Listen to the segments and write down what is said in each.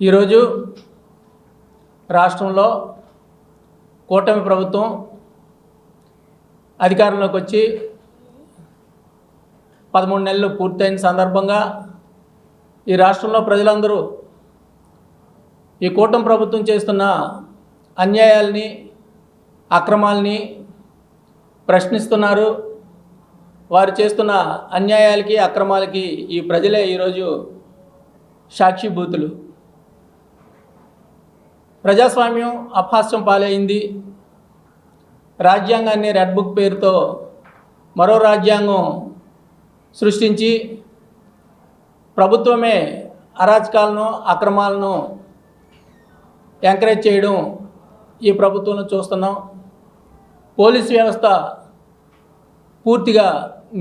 ఈరోజు రాష్ట్రంలో కూటమి ప్రభుత్వం అధికారంలోకి వచ్చి 13 నెలలు పూర్తయిన సందర్భంగా ఈ రాష్ట్రంలో ప్రజలందరూ ఈ కూటమి ప్రభుత్వం చేస్తున్న అన్యాయాల్ని, అక్రమాలని ప్రశ్నిస్తున్నారు. వారు చేస్తున్న అన్యాయాలకి, అక్రమాలకి ఈ ప్రజలే ఈరోజు సాక్షిభూతులు. ప్రజాస్వామ్యం అపహాస్యం పాలైంది. రాజ్యాంగాన్ని రెడ్ బుక్ పేరుతో మరో రాజ్యాంగం సృష్టించి ప్రభుత్వమే అరాచకాలను, అక్రమాలను ఎంకరేజ్ చేయడం ఈ ప్రభుత్వంలో చూస్తున్నాం. పోలీస్ వ్యవస్థ పూర్తిగా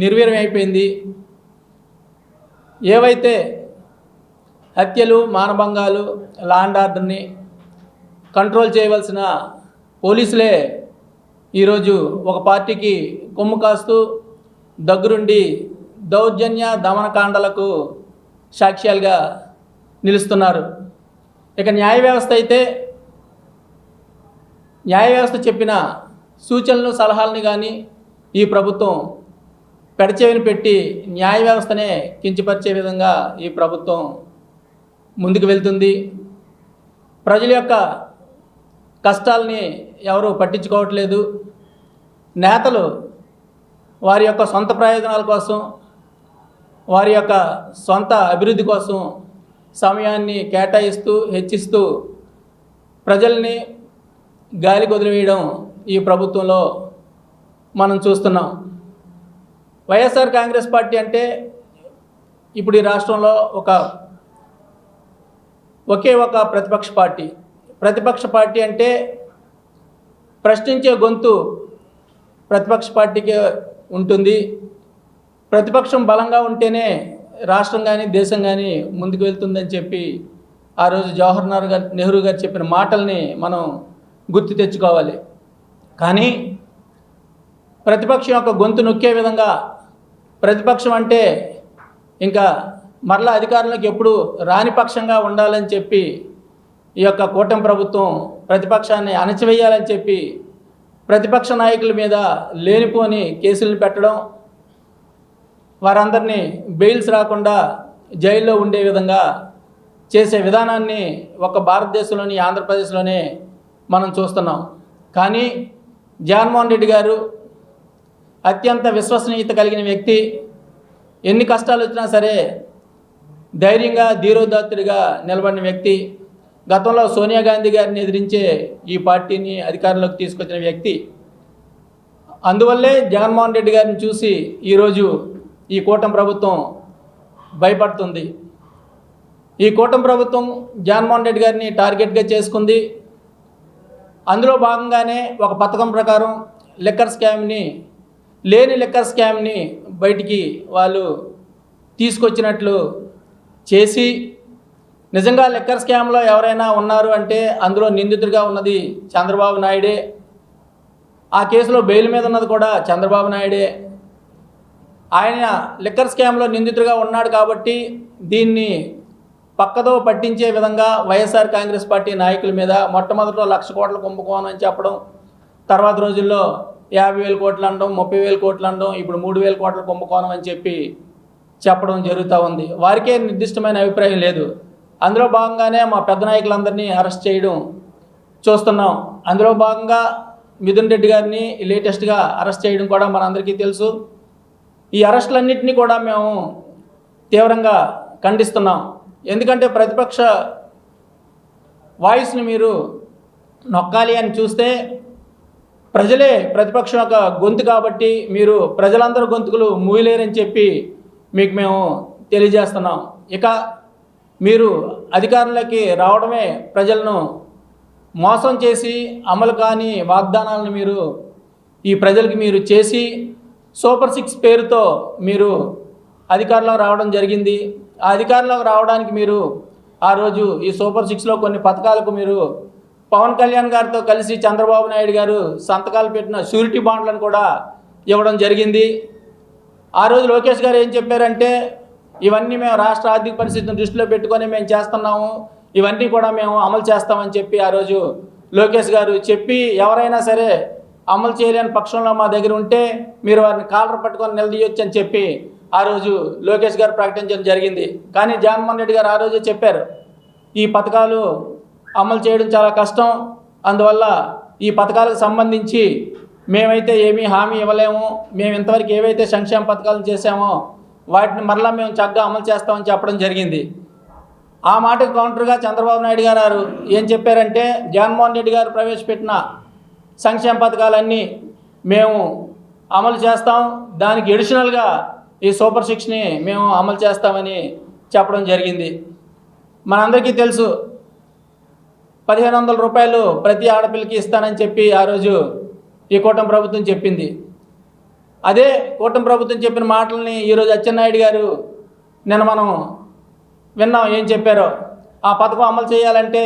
నిర్వీర్యం అయిపోయింది. ఏవైతే హత్యలు, మానభంగాలు, లా అండ్ ఆర్డర్ని కంట్రోల్ చేయవలసిన పోలీసులే ఈరోజు ఒక పార్టీకి కొమ్ము కాస్తూ దగ్గరుండి దౌర్జన్య దమనకాండలకు సాక్ష్యాలుగా నిలుస్తున్నారు. ఇక న్యాయ వ్యవస్థ అయితే న్యాయ వ్యవస్థ చెప్పిన సూచనలు, సలహాలని కానీ ఈ ప్రభుత్వం పెడచెవిని పెట్టి న్యాయ వ్యవస్థనే కించపరిచే విధంగా ఈ ప్రభుత్వం ముందుకు వెళ్తుంది. ప్రజల యొక్క కష్టాలని ఎవరు పట్టించుకోవట్లేదు. నేతలు వారి యొక్క సొంత ప్రయోజనాల కోసం, వారి యొక్క సొంత అభివృద్ధి కోసం సమయాన్ని కేటాయిస్తూ, హెచ్చిస్తూ ప్రజల్ని గాలికి వదిలివేయడం ఈ ప్రభుత్వంలో మనం చూస్తున్నాం. వైఎస్ఆర్ కాంగ్రెస్ పార్టీ అంటే ఇప్పుడు ఈ రాష్ట్రంలో ఒకే ఒక ప్రతిపక్ష పార్టీ. ప్రతిపక్ష పార్టీ అంటే ప్రశ్నించే గొంతు ప్రతిపక్ష పార్టీకి ఉంటుంది. ప్రతిపక్షం బలంగా ఉంటేనే రాష్ట్రం కానీ, దేశం కానీ ముందుకు వెళ్తుందని చెప్పి ఆ రోజు జవహర్లాల్ నెహ్రూ గారు చెప్పిన మాటల్ని మనం గుర్తు తెచ్చుకోవాలి. కానీ ప్రతిపక్షం యొక్క గొంతు నొక్కే విధంగా, ప్రతిపక్షం అంటే ఇంకా మరలా అధికారంలోకి ఎప్పుడు రాని పక్షంగా ఉండాలని చెప్పి ఈ యొక్క కూటమి ప్రభుత్వం ప్రతిపక్షాన్ని అణచివేయాలని చెప్పి ప్రతిపక్ష నాయకుల మీద లేనిపోని కేసులను పెట్టడం, వారందరినీ బెయిల్స్ రాకుండా జైల్లో ఉండే విధంగా చేసే విధానాన్ని ఒక భారతదేశంలోని, ఆంధ్రప్రదేశ్లోనే మనం చూస్తున్నాం. కానీ జగన్మోహన్ రెడ్డి గారు అత్యంత విశ్వసనీయత కలిగిన వ్యక్తి. ఎన్ని కష్టాలు వచ్చినా సరే ధైర్యంగా, ధీరోదాత్తుడిగా నిలబడిన వ్యక్తి. గతంలో సోనియా గాంధీ గారిని ఎదిరించే ఈ పార్టీని అధికారంలోకి తీసుకొచ్చిన వ్యక్తి. అందువల్లే జగన్మోహన్ రెడ్డి గారిని చూసి ఈరోజు ఈ కూటమి ప్రభుత్వం భయపడుతుంది. ఈ కూటమి ప్రభుత్వం జగన్మోహన్ రెడ్డి గారిని టార్గెట్గా చేసుకుంది. అందులో భాగంగానే ఒక పథకం ప్రకారం లేని లిక్కర్ స్కామ్ని బయటికి వాళ్ళు తీసుకొచ్చినట్లు చేసి, నిజంగా లిక్కర్ స్కామ్లో ఎవరైనా ఉన్నారు అంటే అందులో నిందితుడిగా ఉన్నది చంద్రబాబు నాయుడే. ఆ కేసులో బెయిల్ మీద ఉన్నది కూడా చంద్రబాబు నాయుడే. ఆయన లిక్కర్ స్కామ్లో నిందితుడిగా ఉన్నాడు కాబట్టి దీన్ని పక్కదో పట్టించే విధంగా వైఎస్ఆర్ కాంగ్రెస్ పార్టీ నాయకుల మీద మొట్టమొదటిలో 1,00,000 కోట్ల కుంభకోణం అని చెప్పడం, తర్వాత రోజుల్లో 50,000 కోట్లు అనడం, 30,000 కోట్లు అనడం, ఇప్పుడు 3,000 కోట్ల కుంభకోణం అని చెప్పడం జరుగుతూ ఉంది. వారికే నిర్దిష్టమైన అభిప్రాయం లేదు. అందులో భాగంగానే మా పెద్ద నాయకులందరినీ అరెస్ట్ చేయడం చూస్తున్నాం. అందులో భాగంగా మిథున్ రెడ్డి గారిని లేటెస్ట్గా అరెస్ట్ చేయడం కూడా మనందరికీ తెలుసు. ఈ అరెస్టులన్నింటినీ కూడా మేము తీవ్రంగా ఖండిస్తున్నాం. ఎందుకంటే ప్రతిపక్ష వాయిస్ని మీరు నొక్కాలి అని చూస్తే ప్రజలే ప్రతిపక్షం యొక్క గొంతు కాబట్టి మీరు ప్రజలందరూ గొంతుకులు మూయలేరని చెప్పి మీకు మేము తెలియజేస్తున్నాం. ఇక మీరు అధికారంలోకి రావడమే ప్రజలను మోసం చేసి అమలు కాని వాగ్దానాలను ఈ ప్రజలకి మీరు చేసి సూపర్ 6 పేరుతో మీరు అధికారంలోకి రావడం జరిగింది. ఆ అధికారంలోకి రావడానికి మీరు ఆ రోజు ఈ సూపర్ 6లో కొన్ని పథకాలకు మీరు పవన్ కళ్యాణ్ గారితో కలిసి చంద్రబాబు నాయుడు గారు సంతకాలు పెట్టిన షూరిటీ బాండ్లను కూడా ఇవ్వడం జరిగింది. ఆ రోజు లోకేష్ గారు ఏం చెప్పారంటే ఇవన్నీ మేము రాష్ట్ర ఆర్థిక పరిస్థితిని దృష్టిలో పెట్టుకొని మేము చేస్తున్నాము, ఇవన్నీ కూడా మేము అమలు చేస్తామని చెప్పి ఆ రోజు లోకేష్ గారు చెప్పి, ఎవరైనా సరే అమలు చేయలేని పక్షంలో మా దగ్గర ఉంటే మీరు వారిని కాలర్ పట్టుకొని నిలదీయొచ్చు అని చెప్పి ఆ రోజు లోకేష్ గారు ప్రకటించడం జరిగింది. కానీ జగన్మోహన్ రెడ్డి గారు ఆ రోజే చెప్పారు, ఈ పథకాలు అమలు చేయడం చాలా కష్టం, అందువల్ల ఈ పథకాలకు సంబంధించి మేమైతే ఏమీ హామీ ఇవ్వలేము, మేము ఇంతవరకు ఏవైతే సంక్షేమ పథకాలు చేశామో వాటిని మరలా మేము చక్కగా అమలు చేస్తామని చెప్పడం జరిగింది. ఆ మాటకు కౌంటర్గా చంద్రబాబు నాయుడు గారు ఏం చెప్పారంటే, జగన్మోహన్ రెడ్డి గారు ప్రవేశపెట్టిన సంక్షేమ పథకాలన్నీ మేము అమలు చేస్తాం, దానికి ఎడిషనల్గా ఈ సూపర్ సిక్స్ని మేము అమలు చేస్తామని చెప్పడం జరిగింది. మనందరికీ తెలుసు, 1500 రూపాయలు ప్రతి ఆడపిల్లకి ఇస్తానని చెప్పి ఆ రోజు ఈ కూటమి ప్రభుత్వం చెప్పింది. అదే కూటమి ప్రభుత్వం చెప్పిన మాటల్ని ఈరోజు అచ్చెన్నాయుడు గారు నిన్న మనం విన్నాం ఏం చెప్పారో. ఆ పథకం అమలు చేయాలంటే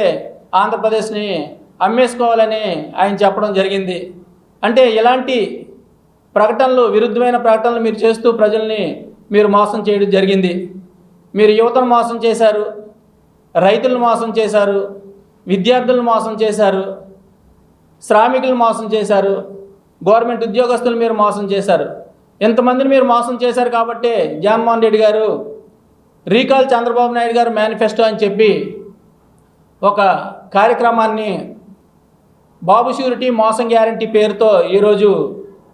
ఆంధ్రప్రదేశ్ని అమ్మేసుకోవాలని ఆయన చెప్పడం జరిగింది. అంటే ఇలాంటి ప్రకటనలు, విరుద్ధమైన ప్రకటనలు మీరు చేస్తూ ప్రజల్ని మీరు మోసం చేయడం జరిగింది. మీరు యువతను మోసం చేశారు, రైతులను మోసం చేశారు, విద్యార్థులను మోసం చేశారు, శ్రామికులను మోసం చేశారు, గవర్నమెంట్ ఉద్యోగస్తులు మీరు మోసం చేశారు. ఇంతమందిని మీరు మోసం చేశారు కాబట్టి జగన్మోహన్ రెడ్డి గారు రీకాల్ చంద్రబాబు నాయుడు గారు మేనిఫెస్టో అని చెప్పి ఒక కార్యక్రమాన్ని బాబు షూరిటీ మోసం గ్యారంటీ పేరుతో ఈరోజు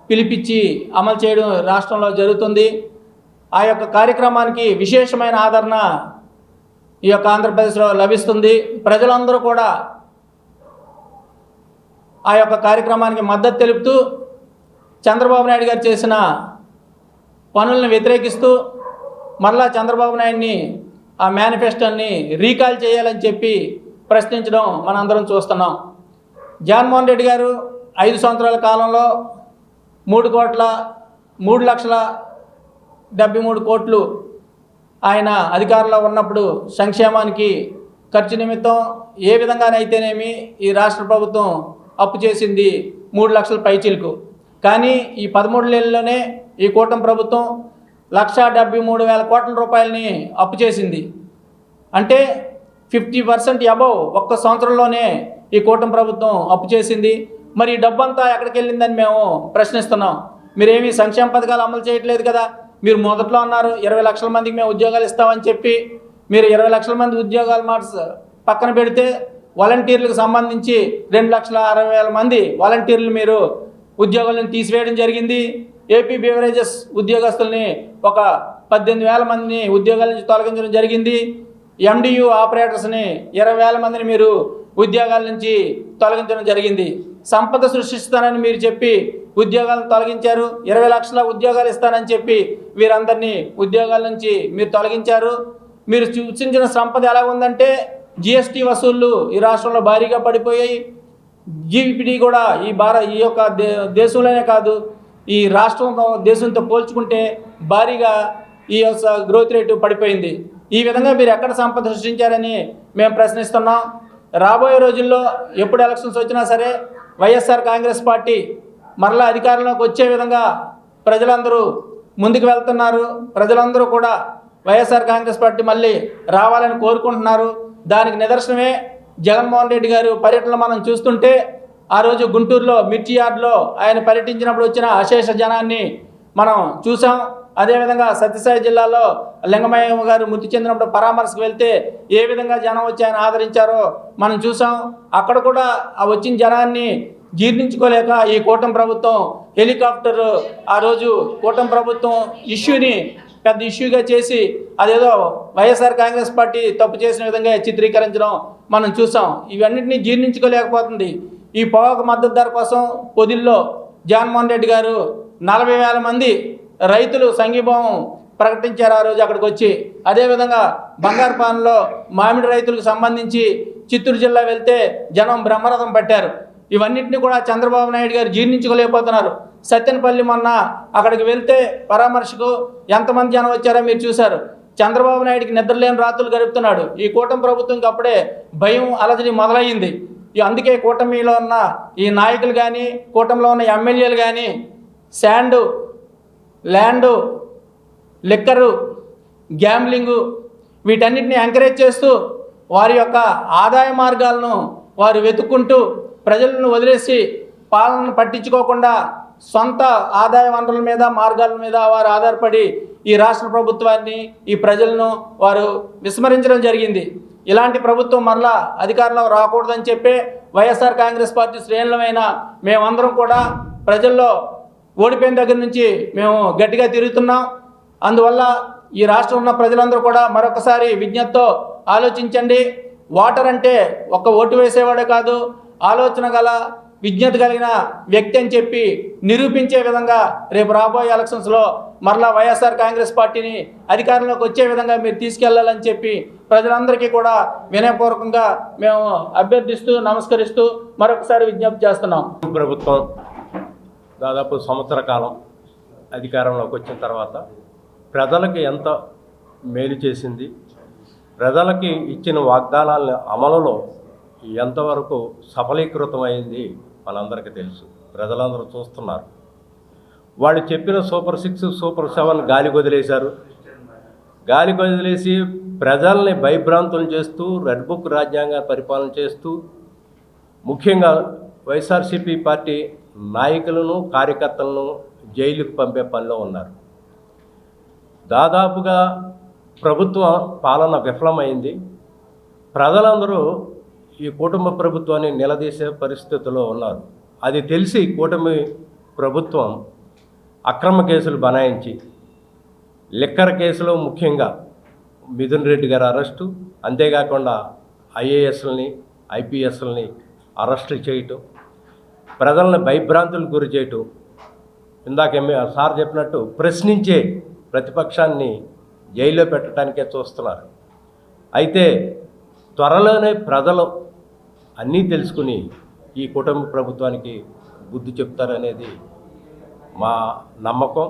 పిలిపించి అమలు చేయడం రాష్ట్రంలో జరుగుతుంది. ఆ యొక్క కార్యక్రమానికి విశేషమైన ఆదరణ ఈ యొక్క ఆంధ్రప్రదేశ్లో లభిస్తుంది. ప్రజలందరూ కూడా ఆ యొక్క కార్యక్రమానికి మద్దతు తెలుపుతూ చంద్రబాబు నాయుడు గారు చేసిన పనులను వ్యతిరేకిస్తూ మరలా చంద్రబాబు నాయుడిని ఆ మేనిఫెస్టోని రీకాల్ చేయాలని చెప్పి ప్రశ్నించడం మనందరం చూస్తున్నాం. జగన్మోహన్ రెడ్డి గారు 5 సంవత్సరాల కాలంలో 3,73 కోట్లు ఆయన అధికారంలో ఉన్నప్పుడు సంక్షేమానికి ఖర్చు నిమిత్తం ఏ విధంగానైతేనేమి ఈ రాష్ట్ర ప్రభుత్వం అప్పు చేసింది 3 లక్షల పైచిలకు. కానీ ఈ 13 నెలల్లోనే ఈ కూటమి ప్రభుత్వం 1,73,000 కోట్ల రూపాయలని అప్పు చేసింది. అంటే 50% అబవ్ ఒక్క సంవత్సరంలోనే ఈ కూటమి ప్రభుత్వం అప్పు చేసింది. మరి ఈ డబ్బంతా ఎక్కడికి వెళ్ళిందని మేము ప్రశ్నిస్తున్నాం. మీరేమీ సంక్షేమ పథకాలు అమలు చేయట్లేదు కదా. మీరు మొదట్లో అన్నారు 20 లక్షల మందికి మేము ఉద్యోగాలు ఇస్తామని చెప్పి, మీరు 20 లక్షల మంది ఉద్యోగాలు పక్కన పెడితే వాలంటీర్లకు సంబంధించి 2,60,000 మంది వాలంటీర్లు మీరు ఉద్యోగాలను తీసివేయడం జరిగింది. ఏపీ బెవరేజెస్ ఉద్యోగస్తుల్ని ఒక 18,000 మందిని ఉద్యోగాల నుంచి తొలగించడం జరిగింది. ఎండియు ఆపరేటర్స్ని 20,000 మందిని మీరు ఉద్యోగాల నుంచి తొలగించడం జరిగింది. సంపద సృష్టిస్తానని మీరు చెప్పి ఉద్యోగాలను తొలగించారు. 20 లక్షల ఉద్యోగాలు ఇస్తానని చెప్పి వీరందరినీ ఉద్యోగాల నుంచి మీరు తొలగించారు. మీరు సూచించిన సంపద ఎలా ఉందంటే జిఎస్టీ వసూళ్లు ఈ రాష్ట్రంలో భారీగా పడిపోయాయి. జీవిపిడి కూడా ఈ యొక్క దేశంలోనే కాదు, ఈ రాష్ట్రం దేశంతో పోల్చుకుంటే భారీగా ఈ యొక్క గ్రోత్ రేటు పడిపోయింది. ఈ విధంగా మీరు ఎక్కడ సంపద సృష్టించారని మేము ప్రశ్నిస్తున్నాం. రాబోయే రోజుల్లో ఎప్పుడు ఎలక్షన్స్ వచ్చినా సరే వైఎస్ఆర్ కాంగ్రెస్ పార్టీ మరలా అధికారంలోకి వచ్చే విధంగా ప్రజలందరూ ముందుకు వెళ్తున్నారు. ప్రజలందరూ కూడా వైఎస్ఆర్ కాంగ్రెస్ పార్టీ మళ్ళీ రావాలని కోరుకుంటున్నారు. దానికి నిదర్శనమే జగన్మోహన్ రెడ్డి గారు పర్యటనలు మనం చూస్తుంటే, ఆ రోజు గుంటూరులో మిర్చి యార్డ్లో ఆయన పర్యటించినప్పుడు వచ్చిన అశేష జనాన్ని మనం చూసాం. అదేవిధంగా సత్యసాయి జిల్లాలో లింగమయ్య గారు మృతి చెందినప్పుడు పరామర్శకు వెళ్తే ఏ విధంగా జనం వచ్చి ఆయన ఆదరించారో మనం చూసాం. అక్కడ కూడా ఆ వచ్చిన జనాన్ని జీర్ణించుకోలేక ఈ కూటమి ప్రభుత్వం హెలికాప్టర్ ఆ రోజు కూటమి ప్రభుత్వం ఇష్యూని పెద్ద ఇష్యూగా చేసి అదేదో వైఎస్ఆర్ కాంగ్రెస్ పార్టీ తప్పు చేసిన విధంగా చిత్రీకరించడం మనం చూసాం. ఇవన్నింటినీ జీర్ణించుకోలేకపోతుంది. ఈ పొగాకు మద్దతు ధర కోసం పొదిల్లో జగన్మోహన్ రెడ్డి గారు 40,000 మంది రైతులు సంఘీభావం ప్రకటించారు ఆ రోజు అక్కడికి వచ్చి. అదేవిధంగా బంగారుపాలెంలో మామిడి రైతులకు సంబంధించి చిత్తూరు జిల్లా వెళ్తే జనం బ్రహ్మరథం పట్టారు. ఇవన్నింటినీ కూడా చంద్రబాబు నాయుడు గారు జీర్ణించుకోలేకపోతున్నారు. సత్తెనపల్లి మొన్న అక్కడికి వెళ్తే పరామర్శకు ఎంతమంది జనం వచ్చారో మీరు చూశారు. చంద్రబాబు నాయుడికి నిద్రలేని రాత్రులు గడుపుతున్నాడు. ఈ కూటమి ప్రభుత్వంకి అప్పుడే భయం అలజడి మొదలయ్యింది. అందుకే కూటమిలో ఉన్న ఈ నాయకులు కానీ కూటమిలో ఉన్న ఎమ్మెల్యేలు కానీ శాండు, ల్యాండు, లిక్కరు, గ్యాంబ్లింగు వీటన్నిటిని ఎంకరేజ్ చేస్తూ వారి యొక్క ఆదాయ మార్గాలను వారు వెతుక్కుంటూ ప్రజలను వదిలేసి పాలనను పట్టించుకోకుండా సొంత ఆదాయ వనరుల మీద మార్గాల మీద వారు ఆధారపడి ఈ రాష్ట్ర ప్రభుత్వాన్ని ఈ ప్రజలను వారు విస్మరించడం జరిగింది. ఇలాంటి ప్రభుత్వం మరలా అధికారంలో రాకూడదని చెప్పే వైఎస్ఆర్ కాంగ్రెస్ పార్టీ శ్రేణులమైన మేమందరం కూడా ప్రజల్లో ఓడిపోయిన దగ్గర నుంచి మేము గట్టిగా తిరుగుతున్నాం. అందువల్ల ఈ రాష్ట్రంలో ఉన్న ప్రజలందరూ కూడా మరొకసారి విజ్ఞప్తితో ఆలోచించండి. ఓటర్ అంటే ఒక్క ఓటు వేసేవాడే కాదు, ఆలోచన గల విజ్ఞత కలిగిన వ్యక్తి అని చెప్పి నిరూపించే విధంగా రేపు రాబోయే ఎలక్షన్స్లో మరలా వైఎస్ఆర్ కాంగ్రెస్ పార్టీని అధికారంలోకి వచ్చే విధంగా మీరు తీసుకెళ్లాలని చెప్పి ప్రజలందరికీ కూడా వినయపూర్వకంగా మేము అభ్యర్థిస్తూ నమస్కరిస్తూ మరొకసారి విజ్ఞప్తి చేస్తున్నాం. ప్రభుత్వం దాదాపు సంవత్సర కాలం అధికారంలోకి వచ్చిన తర్వాత ప్రజలకి ఎంత మేలు చేసింది, ప్రజలకి ఇచ్చిన వాగ్దానాల అమలులో ఎంతవరకు సఫలీకృతమైంది మనందరికీ తెలుసు. ప్రజలందరూ చూస్తున్నారు. వాళ్ళు చెప్పిన సూపర్ 6, సూపర్ 7 గాలి వదిలేశారు. గాలి వదిలేసి ప్రజల్ని భయభ్రాంతులు చేస్తూ రెడ్ బుక్ రాజ్యాంగ పరిపాలన చేస్తూ ముఖ్యంగా వైఎస్ఆర్సీపీ పార్టీ నాయకులను కార్యకర్తలను జైలుకు పంపే పనిలో ఉన్నారు. దాదాపుగా ప్రభుత్వ పాలన విఫలమైంది. ప్రజలందరూ ఈ కూటమి ప్రభుత్వాన్ని నిలదీసే పరిస్థితిలో ఉన్నారు. అది తెలిసి కూటమి ప్రభుత్వం అక్రమ కేసులు బనాయించి లిక్కర్ కేసులో ముఖ్యంగా మిథున్ రెడ్డి గారి అరెస్టు, అంతేకాకుండా ఐఏఎస్లని ఐపీఎస్లని అరెస్టు చేయటం, ప్రజలను భయభ్రాంతులకు గురి చేయటం, ఇందాక సార్ చెప్పినట్టు ప్రశ్నించే ప్రతిపక్షాన్ని జైల్లో పెట్టడానికే చూస్తున్నారు. అయితే త్వరలోనే ప్రజలు అన్నీ తెలుసుకుని ఈ కూటమి ప్రభుత్వానికి బుద్ధి చెప్తారనేది మా నమ్మకం.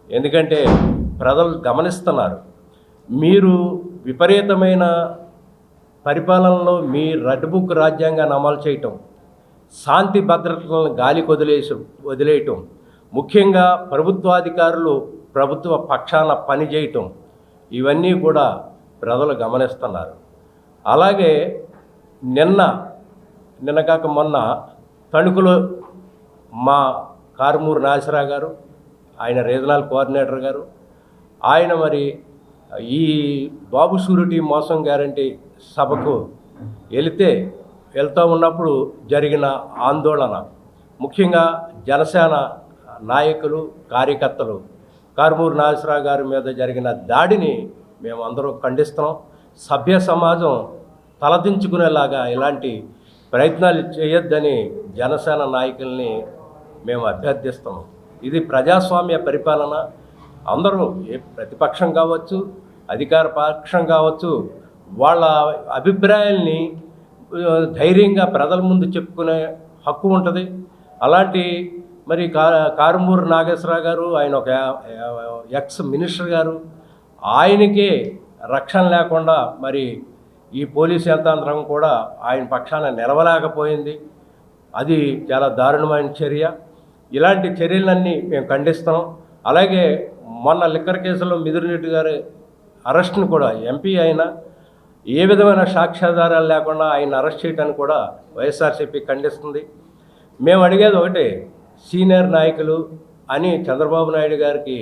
ఎందుకంటే ప్రజలు గమనిస్తున్నారు. మీరు విపరీతమైన పరిపాలనలో మీ రెడ్ బుక్ రాజ్యాంగాన్ని అమలు చేయటం, శాంతి భద్రతలను గాలికి వదిలేయటం, ముఖ్యంగా ప్రభుత్వాధికారులు ప్రభుత్వ పక్షాన పనిచేయటం, ఇవన్నీ కూడా ప్రజలు గమనిస్తున్నారు. అలాగే నిన్న కాక మొన్న తణుకులో మా కారుమూరు నాగేశ్వరరావు గారు, ఆయన రీజనల్ కోఆర్డినేటర్ గారు, ఆయన మరి ఈ బాబు షూరిటీ మోసం గ్యారంటీ సభకు వెళ్తూ ఉన్నప్పుడు జరిగిన ఆందోళన, ముఖ్యంగా జనసేన నాయకులు కార్యకర్తలు కారుమూరు నాగేశ్వరరావు గారి మీద జరిగిన దాడిని మేము అందరూ ఖండిస్తున్నాం. సభ్య సమాజం తలదించుకునేలాగా ఇలాంటి ప్రయత్నాలు చేయొద్దని జనసేన నాయకుల్ని మేము అభ్యర్థిస్తున్నాం. ఇది ప్రజాస్వామ్య పరిపాలన. అందరూ ప్రతిపక్షం కావచ్చు, అధికార పక్షం కావచ్చు, వాళ్ళ అభిప్రాయాల్ని ధైర్యంగా ప్రజల ముందు చెప్పుకునే హక్కు ఉంటుంది. అలాంటి మరి కారుమూరు నాగేశ్వరరావు గారు, ఆయన ఒక ఎక్స్ మినిస్టర్ గారు, ఆయనకే రక్షణ లేకుండా మరి ఈ పోలీస్ యంత్రాంగం కూడా ఆయన పక్షాన నిలవలేకపోయింది. అది చాలా దారుణమైన చర్య. ఇలాంటి చర్యలన్నీ మేము ఖండిస్తున్నాం. అలాగే మొన్న లిక్కర్ కేసులో మిథున్ రెడ్డి గారి అరెస్ట్ను కూడా ఎంపీ అయినా ఏ విధమైన సాక్ష్యాధారాలు లేకుండా ఆయన అరెస్ట్ చేయడానికి కూడా వైఎస్ఆర్సీపీ ఖండిస్తుంది. మేము అడిగేది ఒకటే, సీనియర్ నాయకులు అని చంద్రబాబు నాయుడు గారికి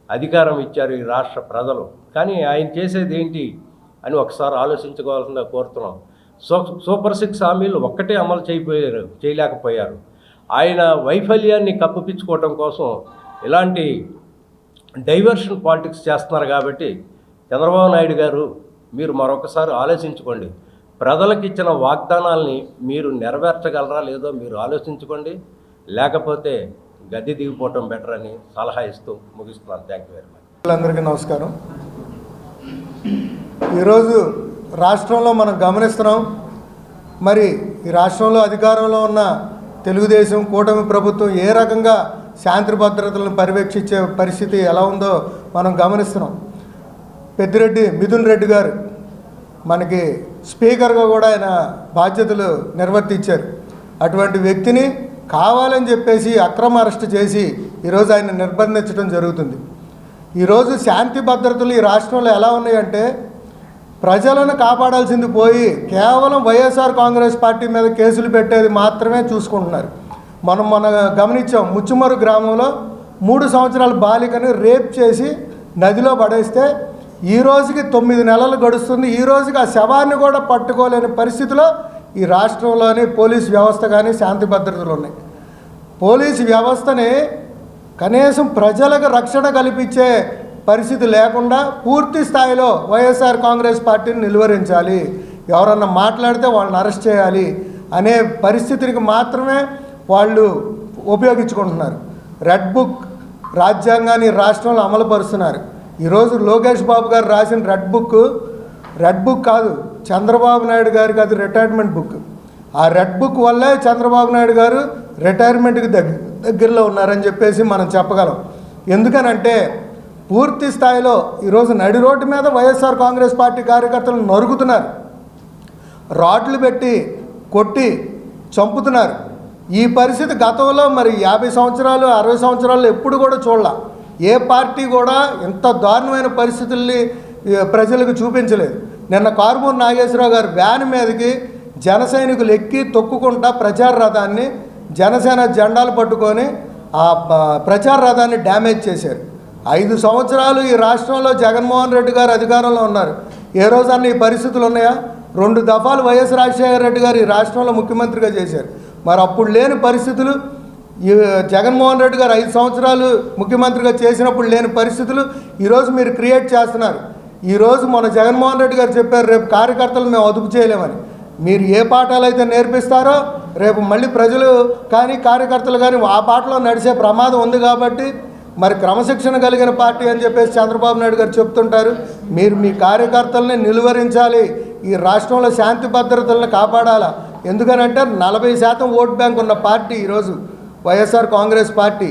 అధికారం ఇచ్చారు ఈ రాష్ట్ర ప్రజలు, కానీ ఆయన చేసేది ఏంటి అని ఒకసారి ఆలోచించుకోవాల్సిందిగా కోరుతున్నాం. సూపర్ 6 హామీలు ఒక్కటే అమలు చేయలేకపోయారు. ఆయన వైఫల్యాన్ని కప్పిపుచ్చుకోవటం కోసం ఇలాంటి డైవర్షన్ పాలిటిక్స్ చేస్తున్నారు. కాబట్టి చంద్రబాబు నాయుడు గారు, మీరు మరొకసారి ఆలోచించుకోండి. ప్రజలకు ఇచ్చిన వాగ్దానాల్ని మీరు నెరవేర్చగలరా లేదో మీరు ఆలోచించుకోండి. లేకపోతే గద్దె దిగిపోవటం బెటర్ అని సలహా ఇస్తూ ముగిస్తున్నాను. Thank you very much. అందరికీ నమస్కారం. ఈరోజు రాష్ట్రంలో మనం గమనిస్తున్నాం, మరి ఈ రాష్ట్రంలో అధికారంలో ఉన్న తెలుగుదేశం కూటమి ప్రభుత్వం ఏ రకంగా శాంతి భద్రతలను పర్యవేక్షించే పరిస్థితి ఎలా ఉందో మనం గమనిస్తున్నాం. పెద్దిరెడ్డి మిథున్ రెడ్డి గారు మనకి స్పీకర్గా కూడా ఆయన బాధ్యతలు నిర్వర్తించారు. అటువంటి వ్యక్తిని కావాలని చెప్పేసి అక్రమ అరెస్టు చేసి ఈరోజు ఆయన నిర్బంధించడం జరుగుతుంది. ఈరోజు శాంతి భద్రతలు ఈ రాష్ట్రంలో ఎలా ఉన్నాయంటే, ప్రజలను కాపాడాల్సింది పోయి కేవలం వైఎస్ఆర్ కాంగ్రెస్ పార్టీ మీద కేసులు పెట్టేది మాత్రమే చూసుకుంటున్నారు. మన గమనించాం, ముచ్చుమరు గ్రామంలో 3 సంవత్సరాల బాలికను రేప్ చేసి నదిలో పడేస్తే ఈ రోజుకి 9 నెలలు గడుస్తుంది. ఈ రోజుకి ఆ శవాన్ని కూడా పట్టుకోలేని పరిస్థితిలో ఈ రాష్ట్రంలోని పోలీస్ వ్యవస్థ కానీ శాంతి భద్రతలు ఉన్నాయి. పోలీసు వ్యవస్థని కనీసం ప్రజలకు రక్షణ కల్పించే పరిస్థితి లేకుండా పూర్తి స్థాయిలో వైఎస్ఆర్ కాంగ్రెస్ పార్టీని నిలువరించాలి, ఎవరన్నా మాట్లాడితే వాళ్ళని అరెస్ట్ చేయాలి అనే పరిస్థితికి మాత్రమే వాళ్ళు ఉపయోగించుకుంటున్నారు. రెడ్ బుక్ రాజ్యాంగాన్ని రాష్ట్రంలో అమలు పరుస్తున్నారు. ఈరోజు లోకేష్ బాబు గారు రాసిన రెడ్ బుక్ కాదు, చంద్రబాబు నాయుడు గారికి అది రిటైర్మెంట్ బుక్. ఆ రెడ్ బుక్ వల్లే చంద్రబాబు నాయుడు గారు రిటైర్మెంట్కి దగ్గరలో ఉన్నారని చెప్పేసి మనం చెప్పగలం. ఎందుకనంటే పూర్తి స్థాయిలో ఈరోజు నడి రోడ్డు మీద వైఎస్ఆర్ కాంగ్రెస్ పార్టీ కార్యకర్తలను నరుకుతున్నారు, రాడ్లు పెట్టి కొట్టి చంపుతున్నారు. ఈ పరిస్థితి గతంలో మరి 50 సంవత్సరాలు 60 సంవత్సరాలు ఎప్పుడు కూడా చూడాల. ఏ పార్టీ కూడా ఇంత దారుణమైన పరిస్థితుల్ని ప్రజలకు చూపించలేదు. నిన్న కారుమూరి నాగేశ్వరరావు గారు వ్యాన్ మీదకి జన సైనికులు ఎక్కి తొక్కుకుంటా ప్రచార రథాన్ని జనసేన జెండాలు పట్టుకొని ఆ ప్రచార రథాన్ని డ్యామేజ్ చేశారు. 5 సంవత్సరాలు ఈ రాష్ట్రంలో జగన్మోహన్ రెడ్డి గారు అధికారంలో ఉన్నారు. ఏ రోజన్నా ఈ పరిస్థితులు ఉన్నాయా? 2 దఫాలు వైఎస్ రాజశేఖర రెడ్డి గారు ఈ రాష్ట్రంలో ముఖ్యమంత్రిగా చేశారు. మరి అప్పుడు లేని పరిస్థితులు ఈ జగన్మోహన్ రెడ్డి గారు 5 సంవత్సరాలు ముఖ్యమంత్రిగా చేసినప్పుడు లేని పరిస్థితులు ఈరోజు మీరు క్రియేట్ చేస్తున్నారు. ఈరోజు మన జగన్మోహన్ రెడ్డి గారు చెప్పారు, రేపు కార్యకర్తలు మేము అదుపు చేయలేమని. మీరు ఏ పాఠాలు అయితే నేర్పిస్తారో రేపు మళ్ళీ ప్రజలు కానీ కార్యకర్తలు కానీ ఆ పాటలో నడిచే ప్రమాదం ఉంది. కాబట్టి మరి క్రమశిక్షణ కలిగిన పార్టీ అని చెప్పేసి చంద్రబాబు నాయుడు గారు చెప్తుంటారు. మీరు మీ కార్యకర్తల్ని నిలువరించాలి, ఈ రాష్ట్రంలో శాంతి భద్రతలను కాపాడాలా. ఎందుకనంటే 40% ఓట్ బ్యాంక్ ఉన్న పార్టీ ఈరోజు వైఎస్ఆర్ కాంగ్రెస్ పార్టీ.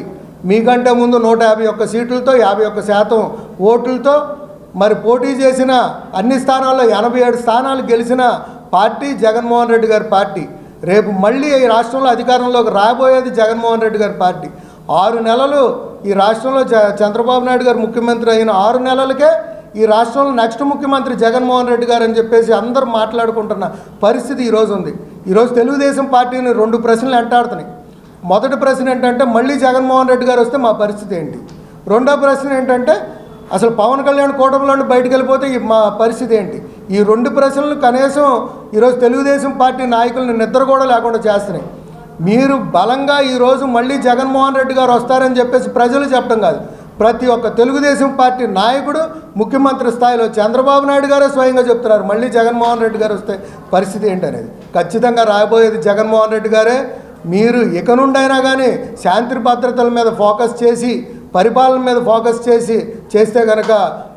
మీకంటే ముందు 151 సీట్లతో 51% ఓట్లతో మరి పోటీ చేసిన అన్ని స్థానాల్లో 87 స్థానాలు గెలిచిన పార్టీ జగన్మోహన్ రెడ్డి గారి పార్టీ. రేపు మళ్ళీ ఈ రాష్ట్రంలో అధికారంలోకి రాబోయేది జగన్మోహన్ రెడ్డి గారి పార్టీ. 6 నెలలు ఈ రాష్ట్రంలో చంద్రబాబు నాయుడు గారు ముఖ్యమంత్రి అయిన 6 నెలలకే ఈ రాష్ట్రంలో నెక్స్ట్ ముఖ్యమంత్రి జగన్మోహన్ రెడ్డి గారు అని చెప్పేసి అందరూ మాట్లాడుకుంటున్న పరిస్థితి ఈరోజు ఉంది. ఈరోజు తెలుగుదేశం పార్టీని 2 ప్రశ్నలు వెంటాడుతున్నాయి. మొదటి ప్రశ్న ఏంటంటే మళ్ళీ జగన్మోహన్ రెడ్డి గారు వస్తే మా పరిస్థితి ఏంటి? రెండో ప్రశ్న ఏంటంటే అసలు పవన్ కళ్యాణ్ కూటమిలో బయటకు వెళ్ళిపోతే మా పరిస్థితి ఏంటి? ఈ 2 ప్రశ్నలు కనీసం ఈరోజు తెలుగుదేశం పార్టీ నాయకులను నిద్ర కూడా లేకుండా చేస్తున్నాయి. మీరు బలంగా ఈరోజు మళ్ళీ జగన్మోహన్ రెడ్డి గారు వస్తారని చెప్పేసి ప్రజలు చెప్పడం కాదు, ప్రతి ఒక్క తెలుగుదేశం పార్టీ నాయకుడు ముఖ్యమంత్రి స్థాయిలో చంద్రబాబు నాయుడు గారే స్వయంగా చెప్తున్నారు మళ్ళీ జగన్మోహన్ రెడ్డి గారు వస్తే పరిస్థితి ఏంటనేది. ఖచ్చితంగా రాబోయేది జగన్మోహన్ రెడ్డి గారే. మీరు ఇక నుండైనా కానీ శాంతి భద్రతల మీద ఫోకస్ చేసి పరిపాలన మీద ఫోకస్ చేస్తే కనుక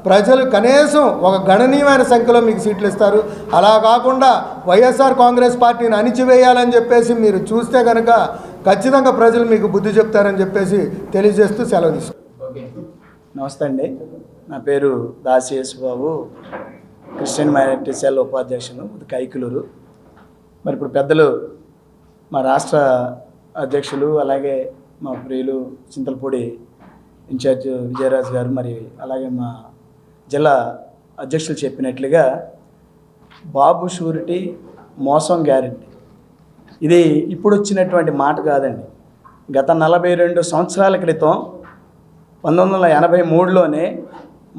ప్రజలు కనీసం ఒక గణనీయమైన సంఖ్యలో మీకు సీట్లు ఇస్తారు. అలా కాకుండా వైఎస్ఆర్ కాంగ్రెస్ పార్టీని అణిచివేయాలని చెప్పేసి మీరు చూస్తే కనుక ఖచ్చితంగా ప్రజలు మీకు బుద్ధి చెప్తారని చెప్పేసి తెలియజేస్తూ సెలవు తీసుకుంటారు. నమస్తే అండి, నా పేరు దాసి యేసుబాబు, క్రిస్టియన్ మైనారిటీ సెల్ ఉపాధ్యక్షులు కైకులూరు. మరి ఇప్పుడు పెద్దలు మా రాష్ట్ర అధ్యక్షులు అలాగే మా ప్రియులు చింతలపూడి ఇన్ఛార్జ్ విజయరాజు గారు, మరి అలాగే మా జిల్లా అధ్యక్షులు చెప్పినట్లుగా బాబు షూరిటీ మోసం గ్యారెంటీ ఇది ఇప్పుడు వచ్చినటువంటి మాట కాదండి. గత 42 సంవత్సరాల క్రితం 1983లోనే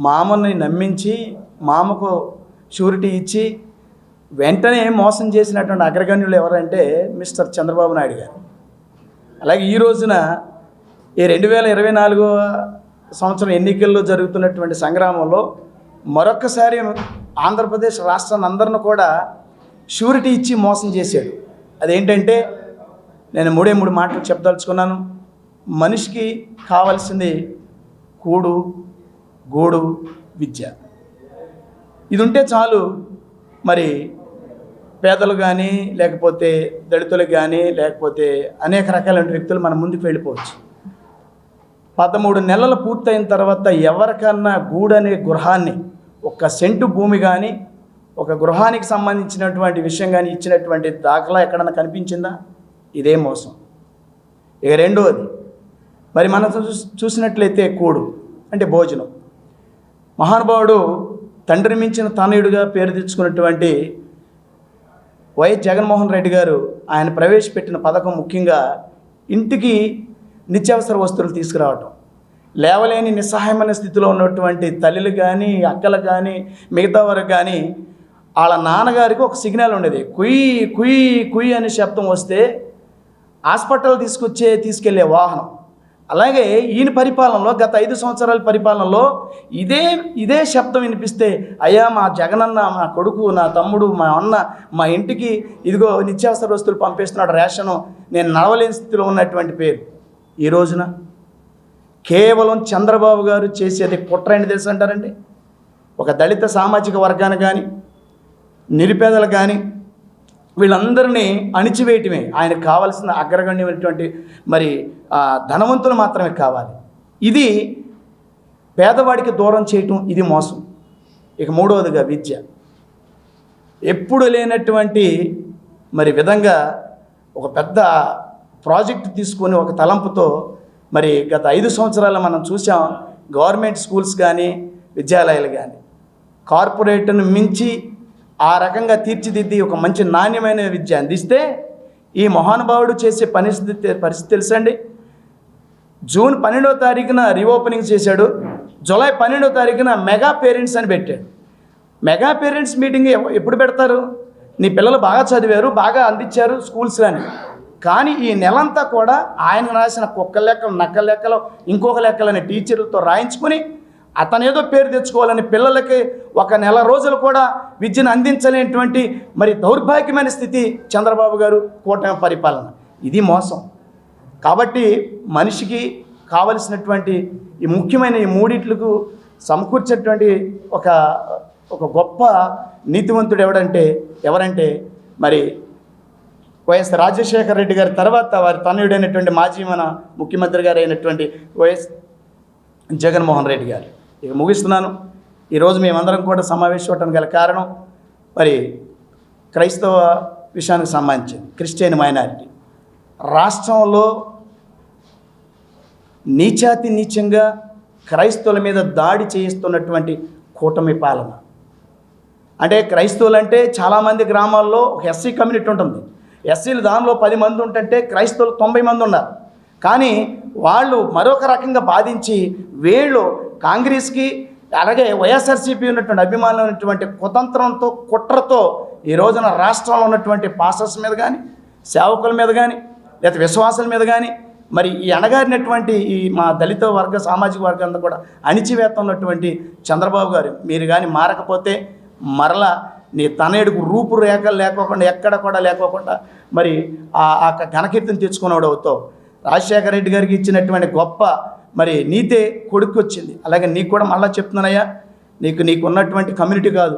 మామని నమ్మించి మామకు షూరిటీ ఇచ్చి వెంటనే మోసం చేసినటువంటి అగ్రగణ్యులు ఎవరంటే మిస్టర్ చంద్రబాబు నాయుడు గారు. అలాగే ఈ రోజున ఈ 2024 సంవత్సరం ఎన్నికల్లో జరుగుతున్నటువంటి సంగ్రామంలో మరొక్కసారి ఆంధ్రప్రదేశ్ రాష్ట్రాన్ని అందరిని కూడా షూరిటీ ఇచ్చి మోసం చేశాడు. అదేంటంటే నేను 3 మాటలు చెప్పదలుచుకున్నాను. మనిషికి కావాల్సింది కూడు, గూడు, విద్య. ఇది ఉంటే చాలు. మరి పేదలు కానీ లేకపోతే దళితులకు కానీ లేకపోతే అనేక రకాలైన వ్యక్తులు మన ముందుకు వెళ్ళిపోవచ్చు. 13 నెలలు పూర్తయిన తర్వాత ఎవరికన్నా గూడనే గృహాన్ని, ఒక సెంటు భూమి కానీ ఒక గృహానికి సంబంధించినటువంటి విషయం కానీ ఇచ్చినటువంటి దాఖలా ఎక్కడన్నా కనిపించిందా? ఇదే మోసం. ఇక రెండోది, మరి మనం చూసినట్లయితే కూడు అంటే భోజనం. మహానుభావుడు తండ్రి మించిన తనయుడిగా పేరు తెచ్చుకున్నటువంటి వైఎస్ జగన్మోహన్ రెడ్డి గారు ఆయన ప్రవేశపెట్టిన పథకం ముఖ్యంగా ఇంటికి నిత్యావసర వస్తువులు తీసుకురావటం. లేవలేని నిస్సహాయమైన స్థితిలో ఉన్నటువంటి తల్లులు కానీ, అక్కలు కానీ, మిగతా వారికి కానీ వాళ్ళ నాన్నగారికి ఒక సిగ్నల్ ఉండేది. కుయ్ కుయ్ కుయ్ అనే శబ్దం వస్తే హాస్పిటల్ తీసుకెళ్లే వాహనం. అలాగే ఈయన పరిపాలనలో గత 5 సంవత్సరాల పరిపాలనలో ఇదే శబ్దం వినిపిస్తే, అయ్యా మా జగనన్న, మా కొడుకు, నా తమ్ముడు, మా అన్న మా ఇంటికి ఇదిగో నిత్యావసర వస్తువులు పంపిస్తున్నాడు, రేషను, నేను నడవలేని స్థితిలో ఉన్నటువంటి పేరు. ఈ రోజున కేవలం చంద్రబాబు గారు చేసేది కుట్ర ఏంటి తెలుసు అంటారండి? ఒక దళిత సామాజిక వర్గాన్ని కానీ, నిరుపేదలు కానీ వీళ్ళందరినీ అణిచివేయటమే ఆయనకు కావాల్సిన అగ్రగణ్యమైనటువంటి మరి ధనవంతులు మాత్రమే కావాలి. ఇది పేదవాడికి దూరం చేయటం, ఇది మోసం. ఇక మూడవదిగా విద్య. ఎప్పుడు లేనటువంటి మరి విధంగా ఒక పెద్ద ప్రాజెక్టు తీసుకొని ఒక తలంపుతో మరి గత 5 సంవత్సరాలు మనం చూసాం. గవర్నమెంట్ స్కూల్స్ కానీ, విద్యాలయాలు కానీ కార్పొరేట్ను మించి ఆ రకంగా తీర్చిదిద్ది ఒక మంచి నాణ్యమైన విద్య అందిస్తే ఈ మహానుభావుడు చేసే పరిస్థితి తెలుసండి. జూన్ 12వ తారీఖున రీఓపెనింగ్ చేశాడు. జూలై 12వ తారీఖున మెగా పేరెంట్స్ అని పెట్టాడు. మెగా పేరెంట్స్ మీటింగ్ ఎప్పుడు పెడతారు? నీ పిల్లలు బాగా చదివారు, బాగా అందించారు స్కూల్స్ కానీ ఈ నెలంతా కూడా ఆయన రాసిన కుక్క లెక్కలు, నక్క లెక్కలు, ఇంకొక లెక్కలని టీచర్లతో రాయించుకుని అతనేదో పేరు తెచ్చుకోవాలని పిల్లలకి ఒక నెల రోజులు కూడా విద్యను అందించలేనటువంటి మరి దౌర్భాగ్యమైన స్థితి చంద్రబాబు గారు కూటమి పరిపాలన. ఇది మోసం. కాబట్టి మనిషికి కావలసినటువంటి ఈ ముఖ్యమైన ఈ మూడిట్లకు సమకూర్చేటువంటి ఒక గొప్ప నీతివంతుడు ఎవరంటే మరి వైఎస్ రాజశేఖర రెడ్డి గారి తర్వాత వారి తనయుడైనటువంటి మాజీ మన ముఖ్యమంత్రి గారు అయినటువంటి వైఎస్ జగన్మోహన్ రెడ్డి గారు. ఇక ముగిస్తున్నాను. ఈరోజు మేమందరం కూడా సమావేశమవడానికి గల కారణం మరి క్రైస్తవ విషయానికి సంబంధించింది. క్రిస్టియన్ మైనారిటీ రాష్ట్రంలో నీచాతి క్రైస్తవుల మీద దాడి చేయిస్తున్నటువంటి కూటమి పాలన. అంటే క్రైస్తవులు అంటే చాలామంది గ్రామాల్లో ఒక ఎస్సీ కమ్యూనిటీ ఉంటుంది. ఎస్సీలు దానిలో 10 మంది ఉంటుంటే క్రైస్తవులు 90 మంది ఉన్నారు. కానీ వాళ్ళు మరొక రకంగా బాధించి వీళ్ళు కాంగ్రెస్కి అలాగే వైఎస్ఆర్సీపీ ఉన్నటువంటి అభిమానులు ఉన్నటువంటి కుతంత్రంతో, కుట్రతో ఈ రోజున రాష్ట్రంలో ఉన్నటువంటి పాస్టర్స్ మీద కానీ, సేవకుల మీద కానీ, లేదా విశ్వాసాల మీద కానీ మరి ఈ అణగారినటువంటి ఈ మా దళిత వర్గ సామాజిక వర్గంతో కూడా అణిచివేత ఉన్నటువంటి చంద్రబాబు గారు మీరు కానీ మారకపోతే మరలా నీ తనయుడికి రూపురేఖలు లేకోకుండా, ఎక్కడ కూడా లేకోకుండా మరి ఆ ఘనకీర్తిని తెచ్చుకునేవాడు అవుతావు. రాజశేఖర రెడ్డి గారికి ఇచ్చినటువంటి గొప్ప మరి నీతే కొడుకు వచ్చింది. అలాగే నీకు కూడా మళ్ళీ చెప్తున్నానయ్యా, నీకు ఉన్నటువంటి కమ్యూనిటీ కాదు,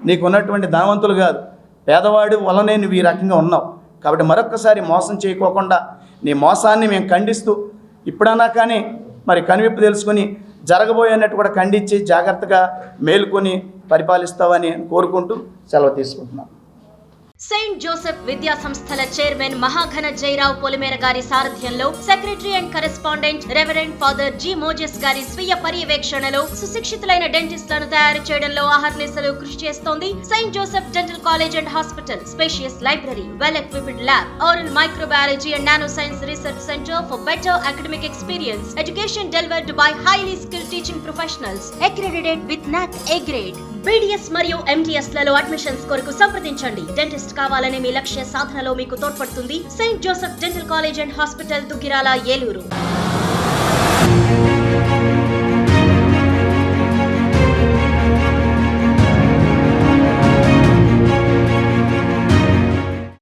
నీకు ఉన్నటువంటి ధనవంతులు కాదు, పేదవాడి వల్లనే నువ్వు ఈ రకంగా ఉన్నావు. కాబట్టి మరొక్కసారి మోసం చేయకోకుండా నీ మోసాన్ని మేము ఖండిస్తూ ఇప్పుడన్నా కానీ మరి కనువిప్పు తెలుసుకొని జరగబోయేన్నట్టు కూడా ఖండించి జాగ్రత్తగా మేలుకొని పరిపాలిస్తావని కోరుకుంటూ సెలవు తీసుకుంటున్నాను. సెయింట్ జోసెఫ్ విద్యా సంస్థల చైర్మన్ మహాఘన జయరావు పొలిమేర గారి సారథ్యంలో secretary and correspondent reverend father G Moses గారి స్వీయ పర్యవేక్షణలో సుశిక్షితులైన డెంటిస్టులను తయారు చేయడంలో అహర్నిశలు కృషి చేస్తోంది Saint Joseph dental college and hospital. Spacious library, well equipped lab, oral microbiology and nanoscience research center for better academic experience. Education delivered by highly skilled teaching professionals, accredited with NAC A grade. BDS మరియు MDS లలో admissions కొరకు సంప్రదించండి. Dentist కావాలనే మీ లక్ష్య సాధనలో మీకు తోడ్పడుతుంది Saint Joseph dental college and hospital, Duggirala, Eluru.